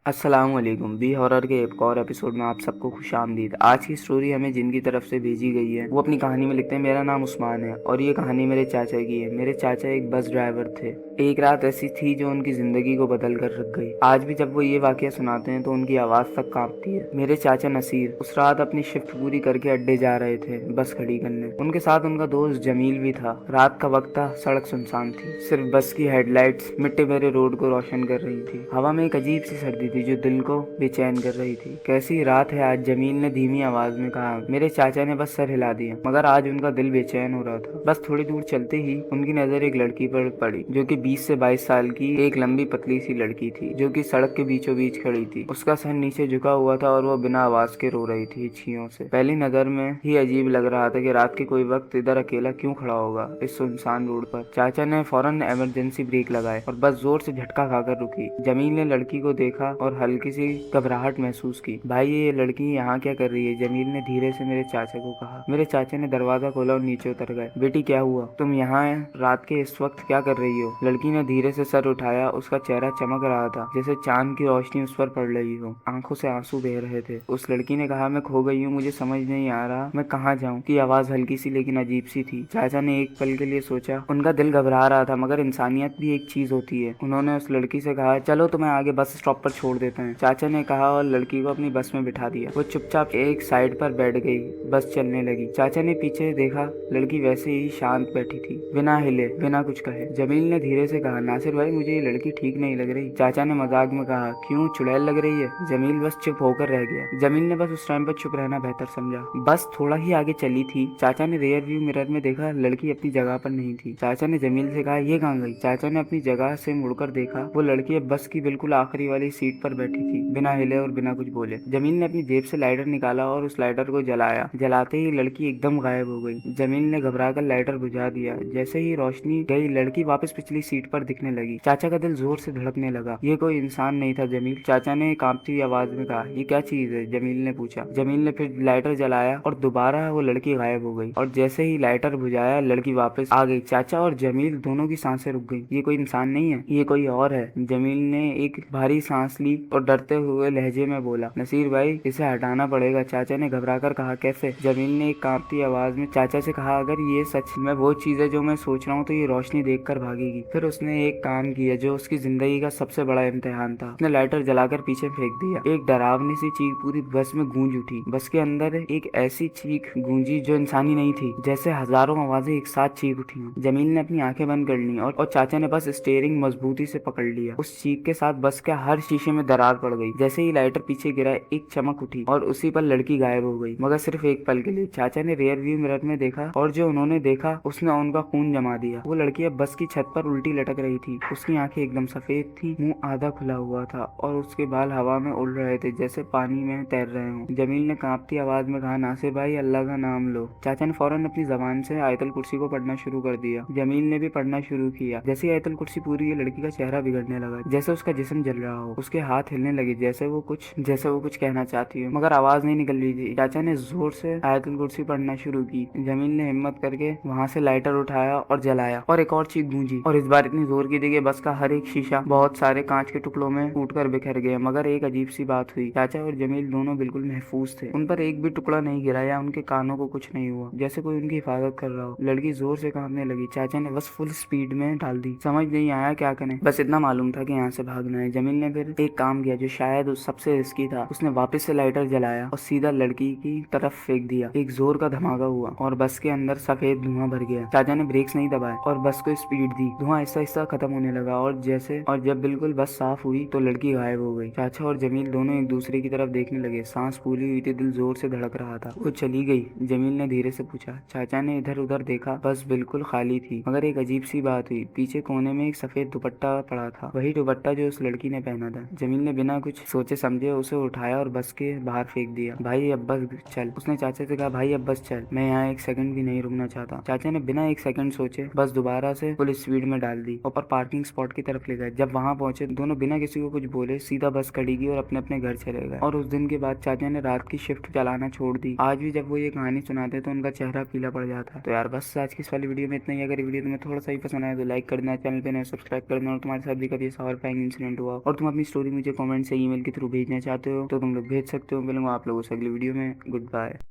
अस्सलामुअलैकुम B horror के एक और एपिसोड में आप सबको खुशामदीद। आज की स्टोरी हमें जिनकी तरफ से भेजी गई है वो अपनी कहानी में लिखते हैं, मेरा नाम उस्मान है और ये कहानी मेरे चाचा की है। मेरे चाचा एक बस ड्राइवर थे। एक रात ऐसी थी जो उनकी जिंदगी को बदल कर रख गई। आज भी जब वो ये वाकया सुनाते हैं तो उनकी आवाज तक कांपती है। मेरे चाचा नसीर उस रात अपनी शिफ्ट पूरी करके अड्डे जा रहे थे बस खड़ी करने। उनके साथ उनका दोस्त जमील भी था। रात का वक्त था, सड़क सुनसान थी, सिर्फ बस की हेडलाइट्स मिट्टी भरे रोड को रोशन कर रही थी। हवा में एक अजीब सी सर्दी थी जो दिल को बेचैन कर रही थी। कैसी रात है आज, जमील ने धीमी आवाज में कहा। मेरे चाचा ने बस सर हिला दिया, मगर आज उनका दिल बेचैन हो रहा था। बस थोड़ी दूर चलते ही उनकी नजर एक लड़की पर पड़ी जो कि 20 से 22 साल की एक लंबी पतली सी लड़की थी जो कि सड़क के बीचों बीच खड़ी थी। उसका सर नीचे झुका हुआ था और वो बिना आवाज के रो रही थी छियों से। पहली नजर में ही अजीब लग रहा था कि रात के कोई वक्त इधर अकेला क्यों खड़ा होगा इस सुनसान रोड पर। चाचा ने फौरन इमरजेंसी ब्रेक लगाए और बस जोर से झटका खाकर रुकी। जमील ने लड़की को देखा और हल्की सी घबराहट महसूस की। भाई ये लड़की यहाँ क्या कर रही है? जमील ने धीरे से मेरे चाचा को कहा। मेरे चाचा ने दरवाजा खोला और नीचे उतर गए। बेटी क्या हुआ, तुम यहाँ रात के इस वक्त क्या कर रही हो? लड़की ने धीरे से सर उठाया। उसका चेहरा चमक रहा था जैसे चांद की रोशनी उस पर पड़ रही हो। आंखों से आंसू बह रहे थे। उस लड़की ने कहा, मैं खो गई हूँ, मुझे समझ नहीं आ रहा मैं कहाँ जाऊँ। की आवाज हल्की सी लेकिन अजीब सी थी। चाचा ने एक पल के लिए सोचा। उनका दिल घबरा रहा था मगर इंसानियत भी एक चीज होती है। उन्होंने उस लड़की से कहा, चलो तुम्हें आगे बस स्टॉप पर छोड़ देते हैं। चाचा ने कहा और लड़की को अपनी बस में बिठा दिया। वो चुपचाप एक साइड पर बैठ गई। बस चलने लगी। चाचा ने पीछे देखा, लड़की वैसे ही शांत बैठी थी, बिना हिले बिना कुछ कहे। जमील ने धीरे से कहा, नासिर भाई मुझे ये लड़की ठीक नहीं लग रही। चाचा ने मजाक में कहा, क्यों चुड़ैल लग रही है? जमील बस चुप होकर रह गया। जमील ने बस उस टाइम पर चुप रहना बेहतर समझा। बस थोड़ा ही आगे चली थी। चाचा ने रियर व्यू मिरर में देखा, लड़की अपनी जगह पर नहीं थी। चाचा ने जमील से कहा, ये कहाँ गई? चाचा ने अपनी जगह से मुड़कर देखा। वो लड़की अब बस की बिल्कुल आखिरी वाली सीट पर बैठी थी, बिना हिले और बिना कुछ बोले। जमील ने अपनी जेब से लाइटर निकाला और उस लाइटर को जलाया। जलाते ही लड़की एकदम गायब हो गई। जमील ने घबराकर लाइटर बुझा दिया। जैसे ही रोशनी गई, लड़की वापस पिछली सीट पर दिखने लगी। चाचा का दिल जोर से धड़कने लगा। ये कोई इंसान नहीं था जमील। चाचा ने कांपती हुई आवाज में कहा, ये क्या चीज है? जमील ने पूछा। जमील ने फिर लाइटर जलाया और दोबारा वो लड़की गायब हो गई। और जैसे ही लाइटर बुझाया, लड़की वापस आ गई। चाचा और जमील दोनों की सांसें रुक गई। ये कोई इंसान नहीं है, ये कोई और है। जमील ने एक भारी सांस ली और डरते हुए लहजे में बोला, नसीर भाई इसे हटाना पड़ेगा। चाचा ने घबराकर कहा, कैसे? जमील ने एक कांपती आवाज में चाचा से कहा, अगर ये सच में वो चीज है जो मैं सोच रहा हूँ तो ये रोशनी देखकर भागेगी। फिर उसने एक काम किया जो उसकी जिंदगी का सबसे बड़ा इम्तिहान था। उसने लाइटर जलाकर पीछे फेंक दिया। एक डरावनी सी चीख पूरी बस में गूंज उठी। बस के अंदर एक ऐसी चीख गूंजी जो इंसानी नहीं थी, जैसे हजारों आवाजें एक साथ चीख उठी हों। जमील ने अपनी आंखें बंद कर ली और चाचा ने बस स्टीयरिंग मजबूती से पकड़ लिया। उस चीख के साथ बस के हर शीशे में दरार पड़ गई। जैसे ही लाइटर पीछे गिरा, एक चमक उठी और उसी पर लड़की गायब हो गई, मगर सिर्फ एक पल के लिए। चाचा ने रियर व्यू मिरर में देखा और जो उन्होंने देखा उसने उनका खून जमा दिया। वो लड़की अब बस की छत पर उल्टी लटक रही थी। उसकी आंखें एकदम सफेद थी, मुंह आधा खुला हुआ था और उसके बाल हवा में उड़ रहे थे जैसे पानी में तैर रहे हों। जमील ने कांपती आवाज में कहा, नासिर भाई अल्लाह का नाम लो। चाचा ने फौरन अपनी जबान से आयतल कुर्सी को पढ़ना शुरू कर दिया। जमील ने भी पढ़ना शुरू किया। जैसे आयतल कुर्सी पूरी, ये लड़की का चेहरा बिगड़ने लगा, जैसे उसका जिस्म जल रहा हो। उसके हाथ हिलने लगे जैसे वो कुछ कहना चाहती हो, मगर आवाज नहीं निकल रही थी। चाचा ने जोर से आयतल कुर्सी पढ़ना शुरू की। जमील ने हिम्मत करके वहाँ से लाइटर उठाया और जलाया और एक और चीख गूंजी और इस बार इतनी जोर की थी कि बस का हर एक शीशा बहुत सारे कांच के टुकड़ों में टूटकर बिखर गया। मगर एक अजीब सी बात हुई, चाचा और जमील दोनों बिल्कुल महफूज थे। उन पर एक भी टुकड़ा नहीं गिरा या उनके कानों को कुछ नहीं हुआ, जैसे कोई उनकी हिफाजत कर रहा हो। लड़की जोर से कांपने लगी। चाचा ने बस फुल स्पीड में डाल दी। समझ नहीं आया क्या करें, बस इतना मालूम था कि यहाँ से भागना है। जमील ने फिर एक काम किया जो शायद उस सबसे रिस्की था। उसने वापस से लाइटर जलाया और सीधा लड़की की तरफ फेंक दिया। एक जोर का धमाका हुआ और बस के अंदर सफेद धुआं भर गया। चाचा ने ब्रेक्स नहीं दबाए और बस को स्पीड दी। धुआं आहिस्ता आहिस्ता खत्म होने लगा और जब बिल्कुल बस साफ हुई तो लड़की गायब हो गई। चाचा और जमील दोनों एक दूसरे की तरफ देखने लगे। सांस फूली हुई थी, दिल जोर से धड़क रहा था। वो चली गई? जमील ने धीरे से पूछा। चाचा ने इधर उधर देखा, बस बिल्कुल खाली थी, मगर एक अजीब सी बात हुई। पीछे कोने में एक सफेद दुपट्टा पड़ा था, वही दुपट्टा जो उस लड़की ने पहना था। जमील ने बिना कुछ सोचे समझे उसे उठाया और बस के बाहर फेंक दिया। भाई अब बस चल, उसने चाचा से कहा। भाई अब बस चल, मैं यहाँ एक सेकंड भी नहीं रुकना चाहता। चाचा ने बिना एक सेकंड सोचे बस दोबारा से फुल स्पीड में डाल दी और पार्किंग स्पॉट की तरफ ले गए। जब वहाँ पहुंचे दोनों बिना किसी को कुछ बोले सीधा बस खड़ी की और अपने अपने घर चले गए। और उस दिन के बाद चाचा ने रात की शिफ्ट चलाना छोड़ दी। आज भी जब वो ये कहानी सुनाते तो उनका चेहरा पीला पड़ जाता। तो यार बस आज की इस वाली वीडियो में इतना ही। अगर वीडियो तुम्हें थोड़ा सा ही पसंद आया तो लाइक कर देना, चैनल पे नए सब्सक्राइब कर देना। और तुम्हारे साथ भी कभी ऐसा और इंसिडेंट हुआ और तुम अपनी स्टोरी मुझे कमेंट से ईमेल के थ्रू भेजना चाहते हो तो तुम लोग भेज सकते हो। मिलूंगा आप लोगों से अगली वीडियो में। Good bye.